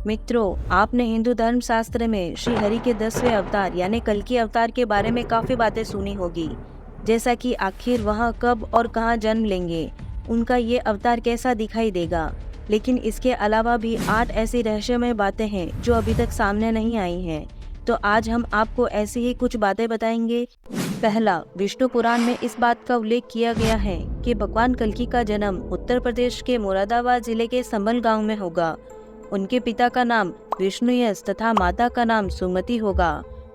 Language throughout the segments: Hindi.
मित्रों, आपने हिंदू धर्म शास्त्र में श्री हरि के 10वें अवतार यानी कल्कि अवतार के बारे में काफी बातें सुनी होगी, जैसा कि आखिर वह कब और कहां जन्म लेंगे, उनका ये अवतार कैसा दिखाई देगा। लेकिन इसके अलावा भी 8 ऐसी रहस्यमय बातें हैं जो अभी तक सामने नहीं आई हैं। तो आज हम आपको ऐसी ही कुछ बातें बताएंगे। पहला, विष्णु पुराण में इस बात का उल्लेख किया गया है कि भगवान कल्कि का जन्म उत्तर प्रदेश के मुरादाबाद जिले के संभल गांव में होगा। उनके पिता का नाम विष्णुयश तथा माता का नाम सुमति होगा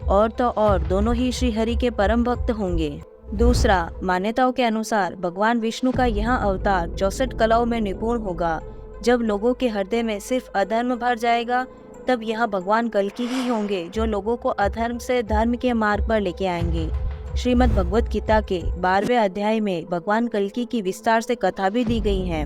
और तो और दोनों ही श्री हरि के परम भक्त होंगे। दूसरा, मान्यताओं के अनुसार भगवान विष्णु का यह अवतार 64 कलाओं में निपुण होगा। जब लोगों के हृदय में सिर्फ अधर्म भर जाएगा, तब यह भगवान कल्कि ही होंगे जो लोगों को अधर्म से धर्म के मार्ग पर लेके आएंगे। श्रीमद् भगवत गीता के 12वें अध्याय में भगवान कल्कि की विस्तार से कथा भी दी गई है,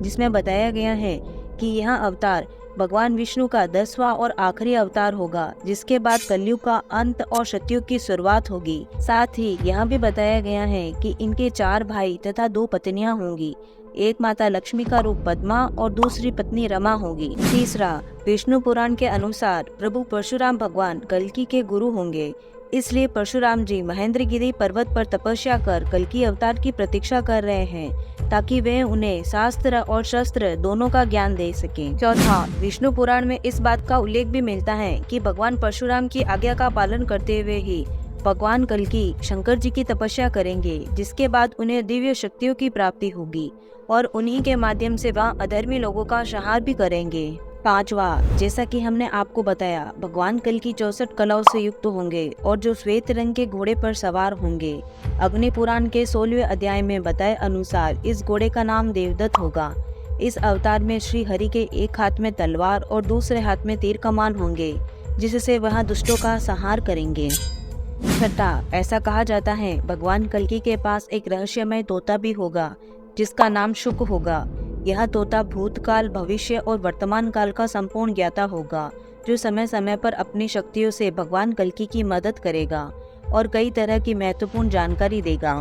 जिसमें बताया गया है कि यह अवतार भगवान विष्णु का 10वां और आखिरी अवतार होगा, जिसके बाद कलयुग का अंत और सतयुग की शुरुआत होगी। साथ ही यह भी बताया गया है कि इनके 4 भाई तथा 2 पत्नियां होंगी। एक माता लक्ष्मी का रूप पद्मा और दूसरी पत्नी रमा होगी। तीसरा, विष्णु पुराण के अनुसार प्रभु परशुराम भगवान कल्कि के गुरु होंगे। इसलिए परशुराम जी महेंद्रगिरी पर्वत पर तपस्या कर कल्कि अवतार की प्रतीक्षा कर रहे हैं, ताकि वे उन्हें शास्त्र और शस्त्र दोनों का ज्ञान दे सकें। चौथा, विष्णु पुराण में इस बात का उल्लेख भी मिलता है कि भगवान परशुराम की आज्ञा का पालन करते हुए ही भगवान कल्कि शंकर जी की तपस्या करेंगे, जिसके बाद उन्हें दिव्य शक्तियों की प्राप्ति होगी और उन्हीं के माध्यम से वह अधर्मी लोगों का संहार भी करेंगे। पांचवा, जैसा कि हमने आपको बताया, भगवान कल्कि 64 कलाओं से युक्त होंगे और जो श्वेत रंग के घोड़े पर सवार होंगे। अग्नि पुराण के 16वें अध्याय में बताए अनुसार इस घोड़े का नाम देवदत्त होगा। इस अवतार में श्री हरि के एक हाथ में तलवार और दूसरे हाथ में तीर कमान होंगे, जिससे वह दुष्टों का संहार करेंगे। छठा, ऐसा कहा जाता है भगवान कल्कि के पास एक रहस्यमय तोता भी होगा, जिसका नाम शुक होगा। यह तोता भूतकाल, भविष्य और वर्तमान काल का संपूर्ण ज्ञाता होगा, जो समय समय पर अपनी शक्तियों से भगवान कल्कि की मदद करेगा और कई तरह की महत्वपूर्ण जानकारी देगा।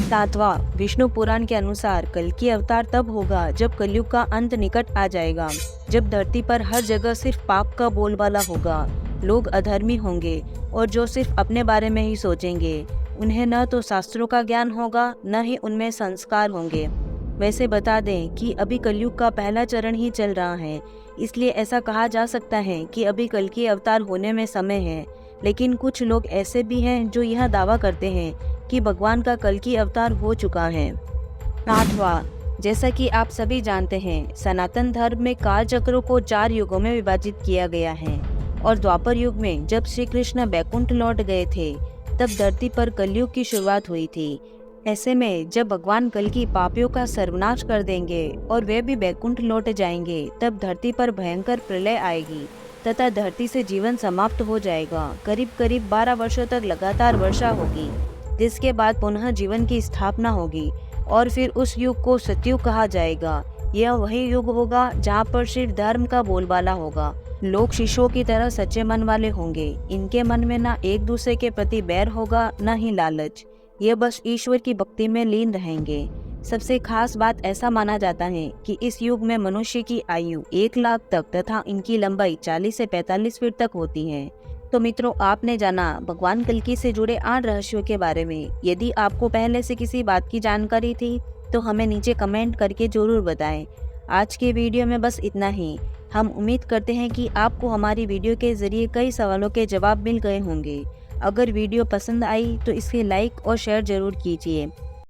सातवां, विष्णु पुराण के अनुसार कल्कि अवतार तब होगा जब कलयुग का अंत निकट आ जाएगा, जब धरती पर हर जगह सिर्फ पाप का बोलबाला होगा। लोग अधर्मी होंगे और जो सिर्फ अपने बारे में ही सोचेंगे। उन्हें न तो शास्त्रों का ज्ञान होगा, न ही उनमें संस्कार होंगे। वैसे बता दें कि अभी कलयुग का पहला चरण ही चल रहा है, इसलिए ऐसा कहा जा सकता है कि अभी कल्कि अवतार होने में समय है। लेकिन कुछ लोग ऐसे भी हैं जो यह दावा करते हैं कि भगवान का कल्कि अवतार हो चुका है। आठवां, जैसा कि आप सभी जानते हैं, सनातन धर्म में काल चक्रों को 4 युगों में विभाजित किया गया है और द्वापर युग में जब श्री कृष्ण बैकुंठ लौट गए थे, तब धरती पर कलयुग की शुरुआत हुई थी। ऐसे में जब भगवान कल्कि पापियों का सर्वनाश कर देंगे और वे भी बैकुंठ लौट जाएंगे, तब धरती पर भयंकर प्रलय आएगी तथा धरती से जीवन समाप्त हो जाएगा। करीब करीब 12 वर्षों तक लगातार वर्षा होगी, जिसके बाद पुनः जीवन की स्थापना होगी और फिर उस युग को सतयुग कहा जाएगा। यह वही युग होगा जहाँ पर सिर्फ धर्म का बोलबाला होगा। लोग शिशुओं की तरह सच्चे मन वाले होंगे। इनके मन में ना एक दूसरे के प्रति बैर होगा, न ही लालच। ये बस ईश्वर की भक्ति में लीन रहेंगे। सबसे खास बात ऐसा माना जाता है कि इस युग में मनुष्य की आयु 1 लाख तक तथा इनकी लंबाई 40 से 45 फीट तक होती है। तो मित्रों, आपने जाना भगवान कल्कि से जुड़े 8 रहस्यों के बारे में। यदि आपको पहले से किसी बात की जानकारी थी तो हमें नीचे कमेंट करके जरूर बताएं। आज के वीडियो में बस इतना ही। हम उम्मीद करते हैं कि आपको हमारी वीडियो के जरिए कई सवालों के जवाब मिल गए होंगे। अगर वीडियो पसंद आई तो इसे लाइक और शेयर जरूर कीजिए।